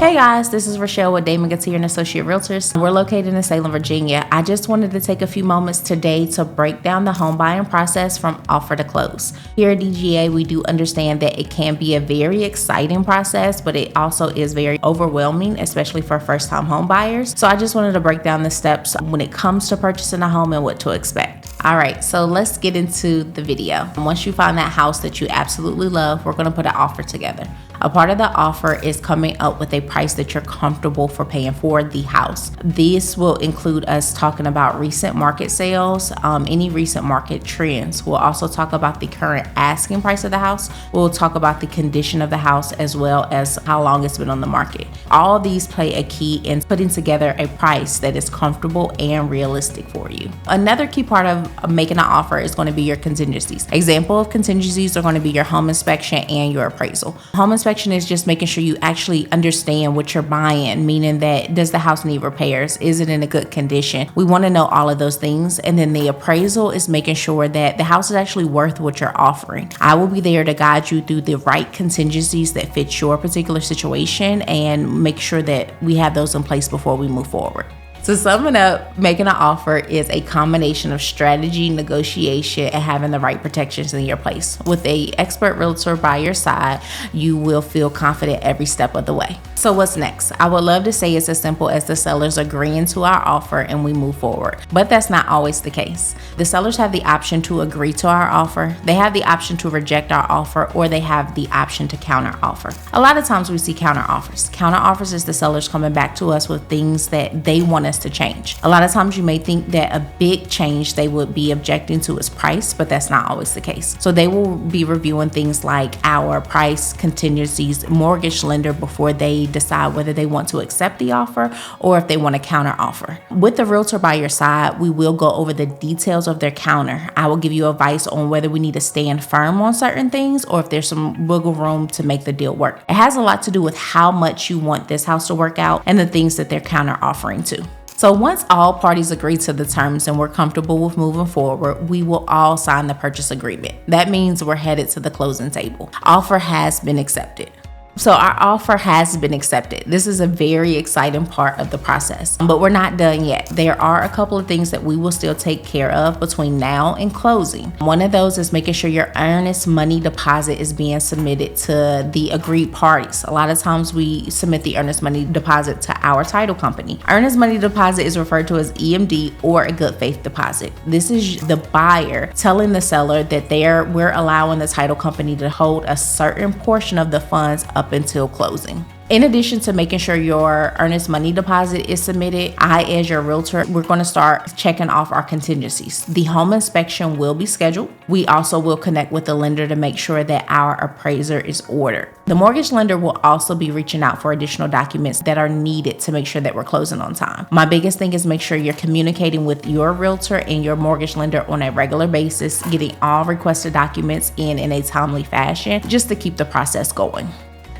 Hey guys, this is Rachelle with Damon, Gettier and Associate Realtors. We're located in Salem, Virginia. I just wanted to take a few moments today to break down the home buying process from offer to close. Here at DGA, we do understand that it can be a very exciting process, but it also is very overwhelming, especially for first-time home buyers. So I just wanted to break down the steps when it comes to purchasing a home and what to expect. All right, so let's get into the video. Once you find that house that you absolutely love, we're gonna put an offer together. A part of the offer is coming up with a price that you're comfortable for paying for the house. This will include us talking about recent market sales, any recent market trends. We'll also talk about the current asking price of the house. We'll talk about the condition of the house as well as how long it's been on the market. All of these play a key in putting together a price that is comfortable and realistic for you. Another key part of making an offer is going to be your contingencies. Example of contingencies are going to be your home inspection and your appraisal. Home inspection is just making sure you actually understand what you're buying, meaning that does the house need repairs? Is it in a good condition? We want to know all of those things. And then the appraisal is making sure that the house is actually worth what you're offering. I will be there to guide you through the right contingencies that fit your particular situation and make sure that we have those in place before we move forward. To sum it up, making an offer is a combination of strategy, negotiation, and having the right protections in your place. With an expert realtor by your side, you will feel confident every step of the way. So what's next? I would love to say it's as simple as the sellers agreeing to our offer and we move forward, but that's not always the case. The sellers have the option to agree to our offer, they have the option to reject our offer, or they have the option to counter offer. A lot of times we see counter offers. Counter offers is the sellers coming back to us with things that they want us to change. A lot of times you may think that a big change they would be objecting to is price, but that's not always the case. So they will be reviewing things like our price, contingencies, mortgage lender before they decide whether they want to accept the offer or if they want to counter offer. With the realtor by your side, we will go over the details of their counter. I will give you advice on whether we need to stand firm on certain things or if there's some wiggle room to make the deal work. It has a lot to do with how much you want this house to work out and the things that they're counter offering to. So once all parties agree to the terms and we're comfortable with moving forward, we will all sign the purchase agreement. That means we're headed to the closing table. Offer has been accepted. So our offer has been accepted. This is a very exciting part of the process, but we're not done yet. There are a couple of things that we will still take care of between now and closing. One of those is making sure your earnest money deposit is being submitted to the agreed parties. A lot of times we submit the earnest money deposit to our title company. Earnest money deposit is referred to as EMD or a good faith deposit. This is the buyer telling the seller that we're allowing the title company to hold a certain portion of the funds up until closing. In addition to making sure your earnest money deposit is submitted, as your realtor, we're going to start checking off our contingencies. The home inspection will be scheduled. We also will connect with the lender to make sure that our appraiser is ordered. The mortgage lender will also be reaching out for additional documents that are needed to make sure that we're closing on time. My biggest thing is make sure you're communicating with your realtor and your mortgage lender on a regular basis, getting all requested documents in a timely fashion, just to keep the process going.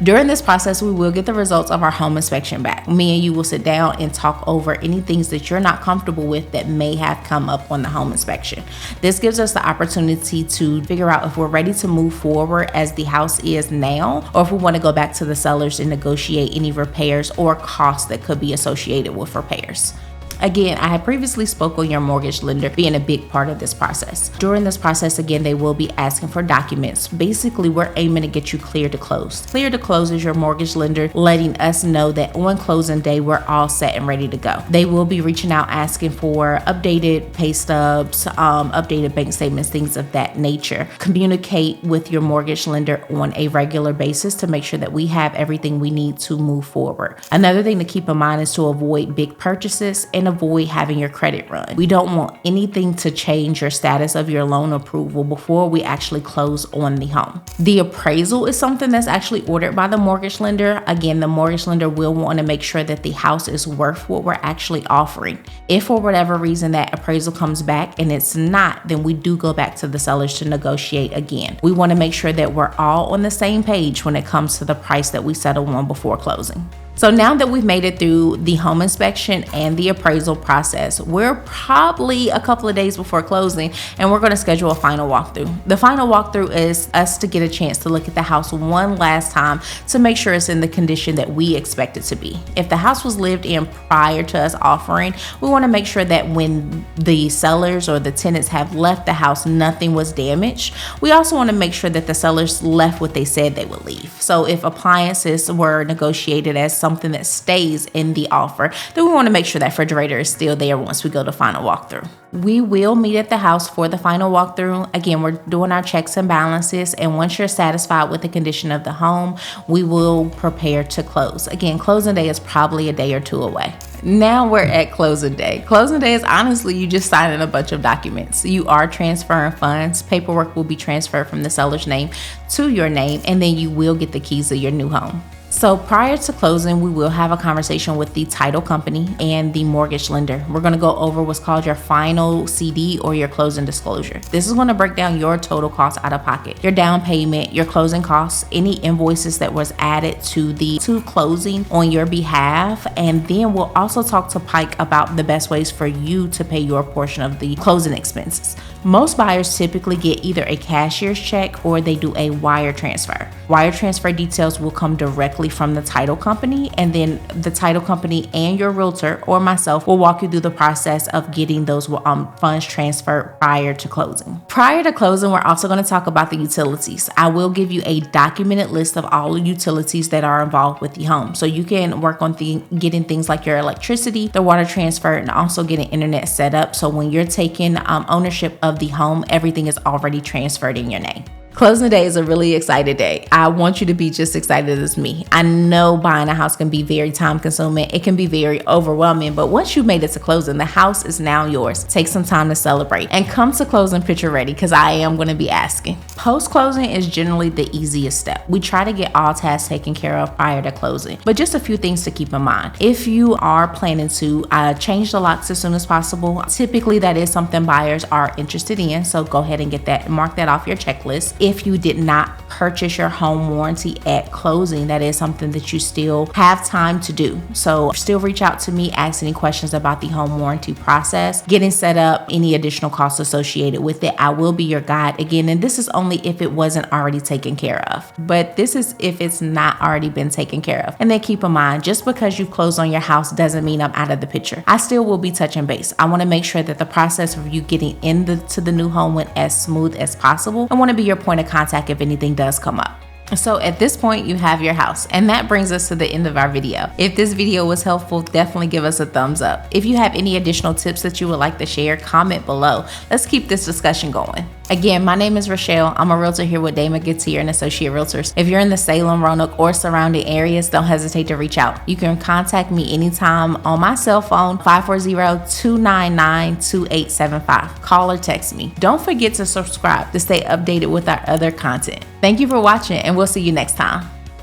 During this process, we will get the results of our home inspection back. Me and you will sit down and talk over any things that you're not comfortable with that may have come up on the home inspection. This gives us the opportunity to figure out if we're ready to move forward as the house is now, or if we want to go back to the sellers and negotiate any repairs or costs that could be associated with repairs. Again, I had previously spoke on your mortgage lender being a big part of this process. During this process, again, they will be asking for documents. Basically, we're aiming to get you clear to close. Clear to close is your mortgage lender letting us know that on closing day, we're all set and ready to go. They will be reaching out asking for updated pay stubs, updated bank statements, things of that nature. Communicate with your mortgage lender on a regular basis to make sure that we have everything we need to move forward. Another thing to keep in mind is to avoid big purchases and avoid having your credit run. We don't want anything to change your status of your loan approval before we actually close on the home. The appraisal is something that's actually ordered by the mortgage lender. Again, the mortgage lender will want to make sure that the house is worth what we're actually offering. If for whatever reason that appraisal comes back and it's not, then we do go back to the sellers to negotiate again. We want to make sure that we're all on the same page when it comes to the price that we settle on before closing. So now that we've made it through the home inspection and the appraisal process, we're probably a couple of days before closing, and we're going to schedule a final walkthrough. The final walkthrough is us to get a chance to look at the house one last time to make sure it's in the condition that we expect it to be. If the house was lived in prior to us offering, we want to make sure that when the sellers or the tenants have left the house, nothing was damaged. We also want to make sure that the sellers left what they said they would leave. So if appliances were negotiated as something that stays in the offer, then we want to make sure that refrigerator is still there once we go to final walkthrough. We will meet at the house for the final walkthrough. Again, we're doing our checks and balances, and once you're satisfied with the condition of the home, we will prepare to close. Again, closing day is probably a day or two away. Now we're at closing day. Closing day is honestly you just signing a bunch of documents. You are transferring funds. Paperwork will be transferred from the seller's name to your name, and then you will get the keys of your new home. So prior to closing, we will have a conversation with the title company and the mortgage lender. We're going to go over what's called your final CD or your closing disclosure. This is going to break down your total cost out of pocket, your down payment, your closing costs, any invoices that was added to closing on your behalf. And then we'll also talk to Pike about the best ways for you to pay your portion of the closing expenses. Most buyers typically get either a cashier's check or they do a wire transfer. Wire transfer details will come directly from the title company, and then the title company and your realtor or myself will walk you through the process of getting those funds transferred prior to closing. Prior to closing, we're also going to talk about the utilities. I will give you a documented list of all the utilities that are involved with the home, so you can work on getting things like your electricity, the water transfer, and also getting internet set up. So when you're taking ownership of the home, everything is already transferred in your name. Closing day is a really excited day. I want you to be just excited as me. I know buying a house can be very time consuming. It can be very overwhelming, but once you made it to closing, the house is now yours. Take some time to celebrate and come to closing picture ready, because I am going to be asking. Post closing is generally the easiest step. We try to get all tasks taken care of prior to closing, but just a few things to keep in mind. If you are planning to change the locks as soon as possible, typically that is something buyers are interested in. So go ahead and mark that off your checklist. If you did not purchase your home warranty at closing, that is something that you still have time to do. So still reach out to me, ask any questions about the home warranty process, getting set up, any additional costs associated with it. I will be your guide again, and this is only if it wasn't already taken care of. But this is if it's not already been taken care of. And then keep in mind, just because you've closed on your house doesn't mean I'm out of the picture. I still will be touching base. I want to make sure that the process of you getting to the new home went as smooth as possible. I want to be your point of contact if anything does come up. So at this point, you have your house, and that brings us to the end of our video. If this video was helpful, definitely give us a thumbs up. If you have any additional tips that you would like to share, comment below. Let's keep this discussion going. Again, my name is Rachelle. I'm a realtor here with Damon, Gettier and Associate Realtors. If you're in the Salem, Roanoke, or surrounding areas, don't hesitate to reach out. You can contact me anytime on my cell phone, 540-299-2875. Call or text me. Don't forget to subscribe to stay updated with our other content. Thank you for watching, and we'll see you next time.